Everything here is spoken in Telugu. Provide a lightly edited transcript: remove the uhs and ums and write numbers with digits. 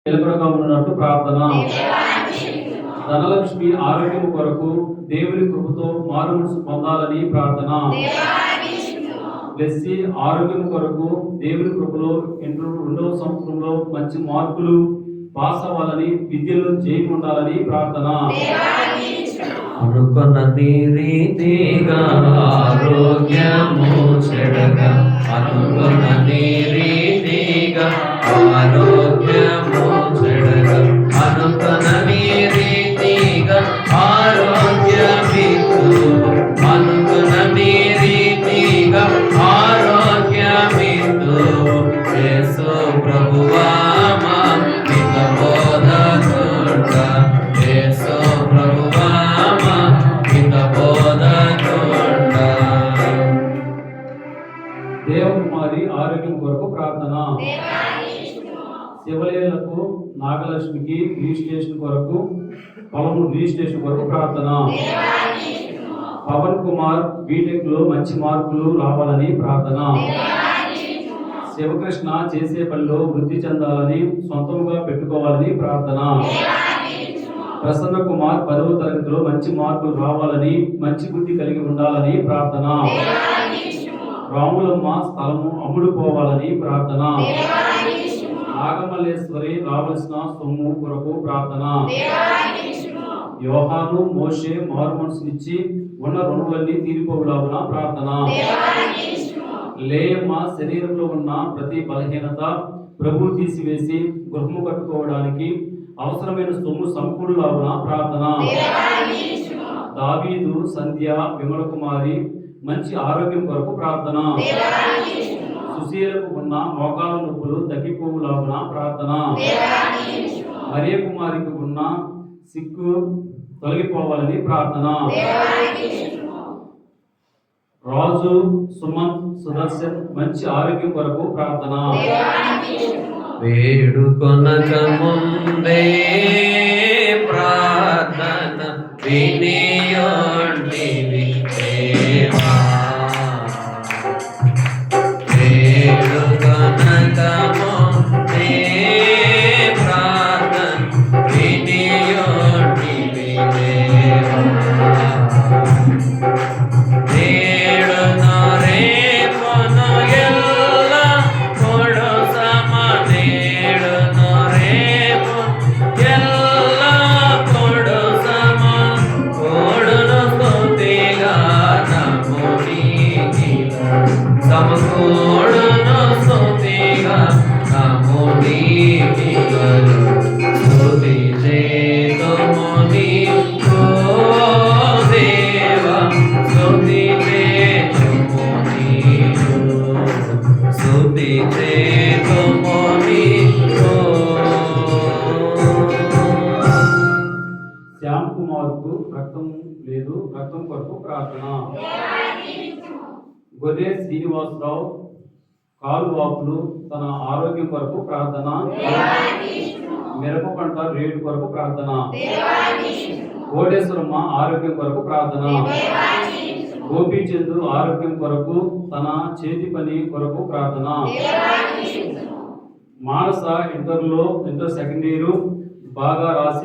నిలకడగా ఉన్నట్టు ప్రార్థన. ధనలక్ష్మి ఆరోగ్యం కొరకు దేవుని కృపతో మారు మనసు పొందాలని ప్రార్థన. బ్లెస్సీ ఆరోగ్యం కొరకు దేవుని కృపలో రెండవ సంవత్సరంలో మంచి మార్కులు పాస్ అవ్వాలని, విద్యలో జయం ఉండాలని ప్రార్థన. అనుకున్న రీతిగా ఆరోగ్యము చెడగా, అనుకున్న రీతిగా ఆరోగ్యము చెడగా, అనుకున్న రీతిగా ఆరోగ్యమిచ్చు, అనుకున్న రీతిగా ఆరోగ్యమిచ్చు. యేసు ప్రభువా మా హితబోధకుడా, యేసు ప్రభువా మా హితబోధకుడా. దేవకుమారి ఆరోగ్యం కొరకు ప్రార్థన. శివలేలకు నాగలక్ష్మికి రిజిస్ట్రేషన్ కొరకు, పొలం రిజిస్ట్రేషన్ కొరకు ప్రార్థన. పవన్ కుమార్ బీటెక్ లో మంచి మార్కులు రావాలని ప్రార్థన. శివకృష్ణ చేసే పనిలో వృద్ధి చెందాలని, సొంతంగా పెట్టుకోవాలని ప్రార్థన. ప్రసన్న కుమార్ 10వ తరగతిలో మంచి మార్కులు రావాలని, మంచి బుద్ధి కలిగి ఉండాలని ప్రార్థన. రాములమ్మ స్థలము అమ్ముడుపోవాలని ప్రార్థన. నాగమల్లేశ్వరి రావలసిన సొమ్ము కొరకు ప్రార్థన. యోహాను మోషే మారు మనసునిచ్చి ఉన్న రుణములన్నీ తీరిపోవులాగున ప్రార్థన. లేయమ్మ శరీరంలో ఉన్న ప్రతి బలహీనత ప్రభు తీసివేసి గృహము కట్టుకోవడానికి అవసరమైన సొమ్ము సమకూడులాగున ప్రార్థన. దావీదు సంధ్య విమల కుమారి మంచి ఆరోగ్యం కొరకు ప్రార్థన. సుశీలకు ఉన్న మోకాల నొప్పులు తగ్గిపోవులాగున ప్రార్థన. మరియ కుమారికి ఉన్న సిక్కు తొలగిపోవాలని ప్రార్థన. రాజు సుమన్ సుదర్శన్ మంచి ఆరోగ్యం కొరకు ప్రార్థన. వేడుకొనక ముందే ప్రార్థన వినియోంటివి దేవా, వేడుకొనక ముందే ప్రార్థన వినియోంటివి దేవా. సమకూడును స్తుతిగా నముని విగలు, స్తుతి చేతుముని ఓ దేవా, స్తుతి చేతుముని, స్తుతి చేతుముని. శ్యామ్ కుమార్ కు రక్తం లేదు, రక్తం కొరకు ప్రార్థన. గొర్రె శ్రీనివాసరావు కాలు వాపులు తన ఆరోగ్యం కొరకు ప్రార్థన. మిరప పంట రేటు కొరకు ప్రార్థన. కోటేశ్వరమ్మ ఆరోగ్యం కొరకు ప్రార్థన. గోపీచంద్ ఆరోగ్యం కొరకు, తన చేతి పని కొరకు ప్రార్థన. మానస ఇంటర్ సెకండ్ ఇయర్ బాగా రాసి